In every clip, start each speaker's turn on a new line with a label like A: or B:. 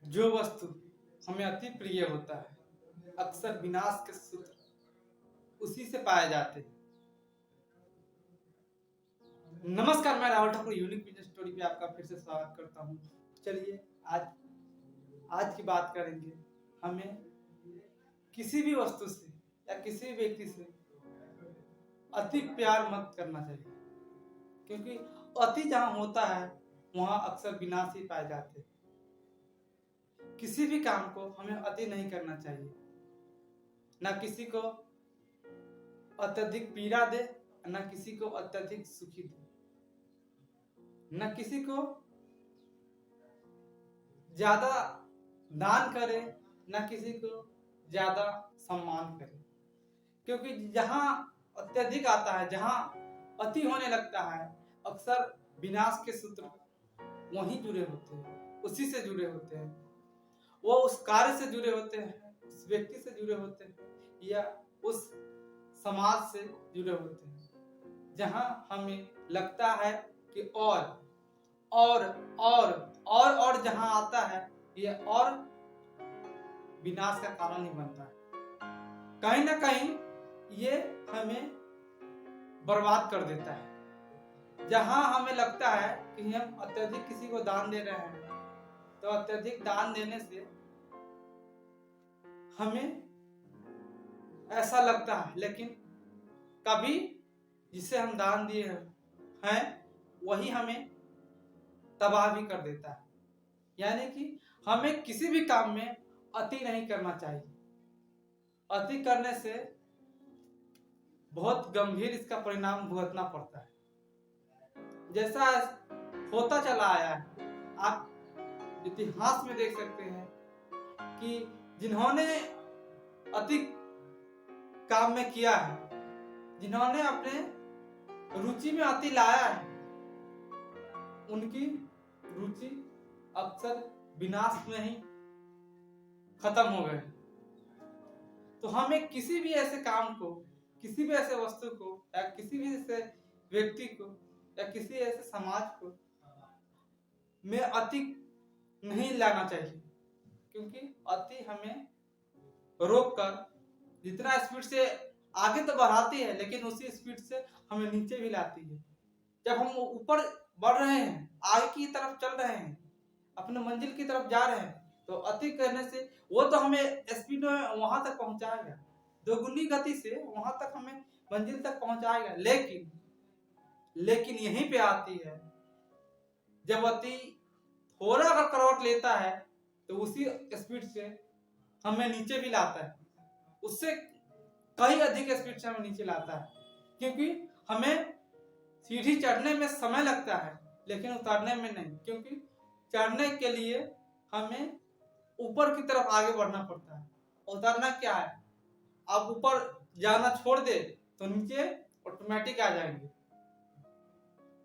A: जो वस्तु हमें अति प्रिय होता है अक्सर विनाश के सूत्र उसी से पाए जाते हैं। नमस्कार, मैं Rahul Thakur unique business story पे आपका फिर से स्वागत करता हूँ। चलिए आज की बात करेंगे। हमें किसी भी वस्तु से या किसी भी व्यक्ति से अति प्यार मत करना चाहिए, क्योंकि अति जहाँ होता है वहाँ अक्सर विनाश ही पाए जाते हैं। किसी भी काम को हमें अति नहीं करना चाहिए, ना किसी को अत्यधिक पीड़ा दे, ना किसी को अत्यधिक सुखी दे, न किसी को ज्यादा दान करे, न किसी को ज्यादा सम्मान करे। क्योंकि जहां अत्यधिक आता है, जहां अति होने लगता है, अक्सर विनाश के सूत्र वहीं जुड़े होते हैं, उसी से जुड़े होते हैं। वो उस कार्य से जुड़े होते हैं, उस व्यक्ति से जुड़े होते हैं, या उस समाज से जुड़े होते हैं, जहां हमें लगता है कि और जहां आता है ये और विनाश का कारण ही बनता है। कहीं ना कहीं ये हमें बर्बाद कर देता है। जहां हमें लगता है कि हम अत्यधिक किसी को दान दे रहे हैं, तो अत्यधिक दान देने से हमें ऐसा लगता है, लेकिन कभी जिसे हम दान दिए हैं वही हमें तबाह भी कर देता है। यानी कि हमें किसी भी काम में अति नहीं करना चाहिए। अति करने से बहुत गंभीर इसका परिणाम भुगतना पड़ता है। जैसा होता चला आया है, आप इतिहास में देख सकते हैं कि जिन्होंने अति काम में किया है, जिन्होंने अपने रुचि में अति लाया है, उनकी रुचि अक्सर विनाश में ही खत्म हो गए। तो हमें किसी भी ऐसे काम को, किसी भी ऐसे वस्तु को, या किसी भी ऐसे व्यक्ति को, या किसी ऐसे समाज को में अति नहीं लाना चाहिए, क्योंकि अति हमें रोक कर जितना स्पीड से आगे तो बढ़ाती है, लेकिन उसी स्पीड से हमें नीचे भी लाती है। जब हम ऊपर बढ़ रहे हैं, आगे की तरफ चल रहे हैं, अपने मंजिल की तरफ जा रहे हैं, तो अति करने से वो तो हमें स्पीड में वहां तक पहुंचाएगा, दोगुनी गति से वहां तक हमें मंजिल तक पहुंचाएगा। लेकिन यहीं पे आती है, जब अति थोड़ा अगर करवट लेता है तो उसी स्पीड से हमें नीचे भी लाता है, उससे कहीं अधिक स्पीड से हमें नीचे लाता है। क्योंकि हमें सीढ़ी चढ़ने में समय लगता है, लेकिन उतरने में नहीं, क्योंकि चढ़ने के लिए हमें ऊपर की तरफ आगे बढ़ना पड़ता है। उतरना क्या है, आप ऊपर जाना छोड़ दे तो नीचे ऑटोमेटिक आ जाएंगे।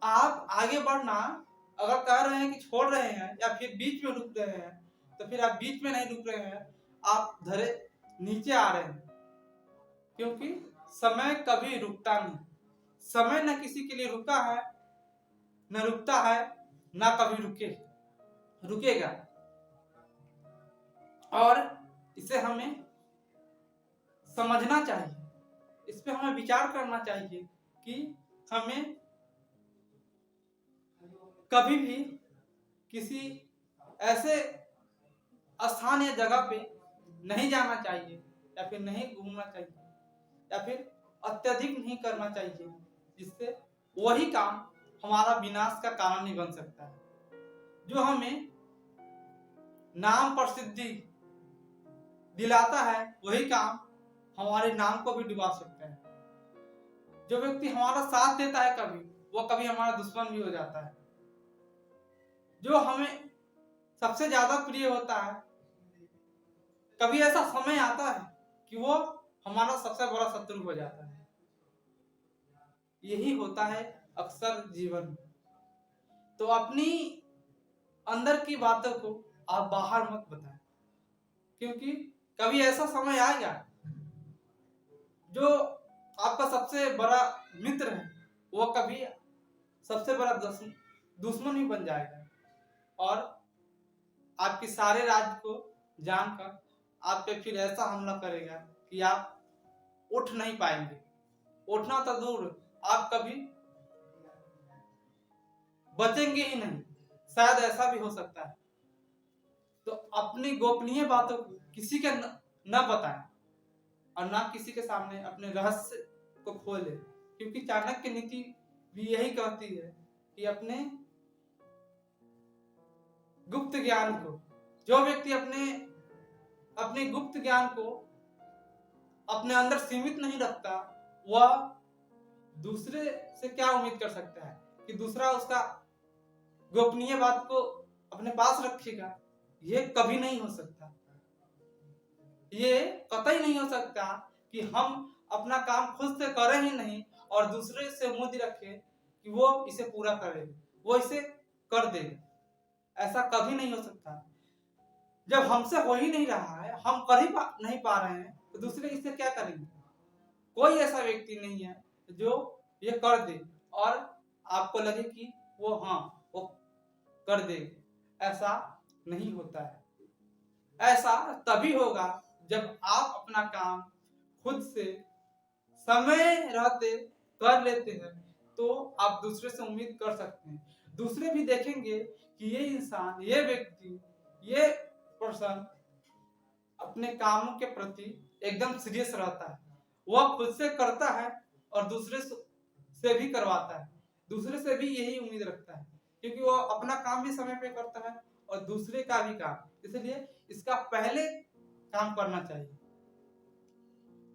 A: आप आगे बढ़ना अगर कह रहे हैं कि छोड़ रहे हैं, या फिर बीच में रुक रहे हैं, तो फिर आप बीच में नहीं रुक रहे हैं, आप धरे नीचे आ रहे हैं। क्योंकि समय कभी रुकता नहीं। समय न किसी के लिए रुका है, न रुकता है, ना कभी रुकेगा। और इसे हमें समझना चाहिए, इस पे हमें विचार करना चाहिए कि हमें कभी भी किसी ऐसे स्थान या जगह पे नहीं जाना चाहिए, या फिर नहीं घूमना चाहिए, या फिर अत्यधिक नहीं करना चाहिए, जिससे वही काम हमारा विनाश का कारण नहीं बन सकता है। जो हमें नाम प्रसिद्धि दिलाता है, वही काम हमारे नाम को भी डुबा सकता है। जो व्यक्ति हमारा साथ देता है वो कभी हमारा दुश्मन भी हो जाता है। जो हमें सबसे ज्यादा प्रिय होता है, कभी ऐसा समय आता है कि वो हमारा सबसे बड़ा शत्रु हो जाता है। यही होता है अक्सर जीवन में। तो अपनी अंदर की बातों को आप बाहर मत बताएं, क्योंकि कभी ऐसा समय आएगा जो आपका सबसे बड़ा मित्र है वो कभी सबसे बड़ा दुश्मन भी बन जाएगा, और आपकी आपकी सारे राज को जानकर आप पे फिर ऐसा हमला करेगा कि आप उठ नहीं पाएंगे। उठना तो दूर, आप कभी बचेंगे ही नहीं, शायद ऐसा भी हो सकता है। तो अपनी गोपनीय बातों को किसी के न बताएं और ना किसी के सामने अपने रहस्य को खोलें, क्योंकि चाणक्य नीति भी यही कहती है कि अपने गुप्त ज्ञान को, जो व्यक्ति अपने गुप्त ज्ञान को अपने अंदर सीमित नहीं रखता, वह दूसरे से क्या उम्मीद कर सकता है कि दूसरा उसका गोपनीय बात को अपने पास रखेगा? ये कभी नहीं हो सकता। ये कतई नहीं हो सकता कि हम अपना काम खुद से करें ही नहीं और दूसरे से उम्मीद रखें कि वो इसे पूरा करेगा, वो इसे कर देगा। ऐसा कभी नहीं हो सकता। जब हमसे हो ही नहीं रहा है, हम कर ही नहीं पा रहे हैं, तो दूसरे इससे क्या करेंगे? कोई ऐसा व्यक्ति नहीं है जो ये कर दे और आपको लगे कि वो कर दे। ऐसा नहीं होता है। ऐसा तभी होगा जब आप अपना काम खुद से समय रहते कर लेते हैं, तो आप दूसरे से उम्मीद कर सकते हैं। दूसरे भी देखेंगे कि ये इंसान, ये व्यक्ति, ये पर्सन अपने कामों के प्रति एकदम सीरियस रहता है। वह खुद से करता है और दूसरे से भी करवाता है, दूसरे से भी यही उम्मीद रखता है, क्योंकि वो अपना काम भी समय पे करता है और दूसरे का भी काम। इसलिए इसका पहले काम करना चाहिए।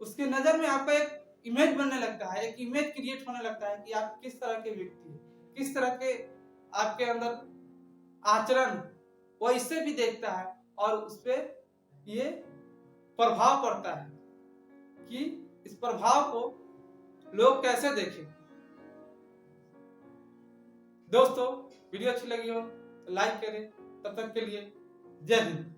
A: उसके नजर में आपका एक इमेज बनने लगता है, एक इमेज क्रिएट होने लगता है कि आप किस तरह के व्यक्ति हैं, किस तरह के आपके अंदर आचरण, वो इससे भी देखता है और उस पर ये प्रभाव पड़ता है कि इस प्रभाव को लोग कैसे देखें। दोस्तों, वीडियो अच्छी लगी हो तो लाइक करें। तब तक के लिए जय हिंद।